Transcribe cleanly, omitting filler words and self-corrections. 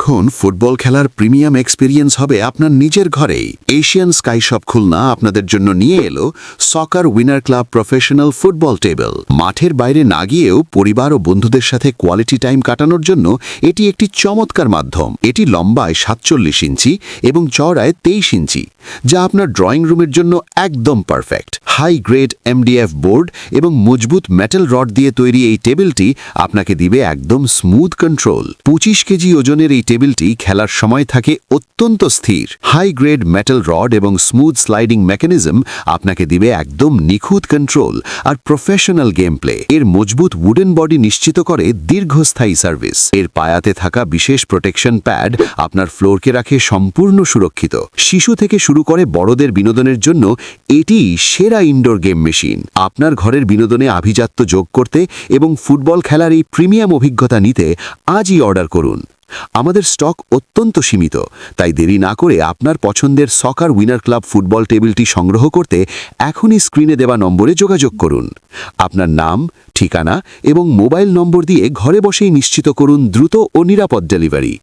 এখন ফুটবল খেলার premium experience হবে আপনার নিজের ঘরেই। এশিয়ান স্কাই শপ খুলনা আপনাদের জন্য নিয়ে এলো soccer winner club professional football table. মাঠের বাইরে না গিয়েও পরিবার ও বন্ধুদের সাথে কোয়ালিটি টাইম কাটানোর জন্য এটি একটি চমৎকার মাধ্যম। এটি লম্বায় 47 ইঞ্চি এবং চওড়ায় 23 ইঞ্চি, যা আপনার ড্রয়িং রুমের জন্য একদম perfect. High grade MDF board এবং মজবুত মেটাল রড দিয়ে তৈরি এই টেবিলটি আপনাকে দিবে একদম স্মুথ কন্ট্রোল। 25 কেজি ওজনের এই টেবিলটি খেলার সময় থাকে অত্যন্ত স্থির। হাই গ্রেড মেটাল রড এবং স্মুথ স্লাইডিং মেকানিজম আপনাকে দিবে একদম নিখুঁত কন্ট্রোল আর প্রফেশনাল গেম প্লে। এর মজবুত উডেন বডি নিশ্চিত করে দীর্ঘস্থায়ী সার্ভিস। এর পায়াতে থাকা বিশেষ প্রোটেকশন প্যাড আপনার ফ্লোরকে রাখে সম্পূর্ণ সুরক্ষিত। শিশু থেকে শুরু করে বড়দের বিনোদনের জন্য এটি সেরা ইনডোর গেম মেশিন। আপনার ঘরের বিনোদনে আভিজাত্য যোগ করতে এবং ফুটবল খেলার এই প্রিমিয়াম অভিজ্ঞতা নিতে আজই অর্ডার করুন। আমাদের স্টক অত্যন্ত সীমিত, তাই দেরি না করে আপনার পছন্দের সকার উইনার ক্লাব ফুটবল টেবিলটি সংগ্রহ করতে এখনই স্ক্রিনে দেওয়া নম্বরে যোগাযোগ করুন। আপনার নাম, ঠিকানা এবং মোবাইল নম্বর দিয়ে ঘরে বসেই নিশ্চিত করুন দ্রুত ও নিরাপদ ডেলিভারি।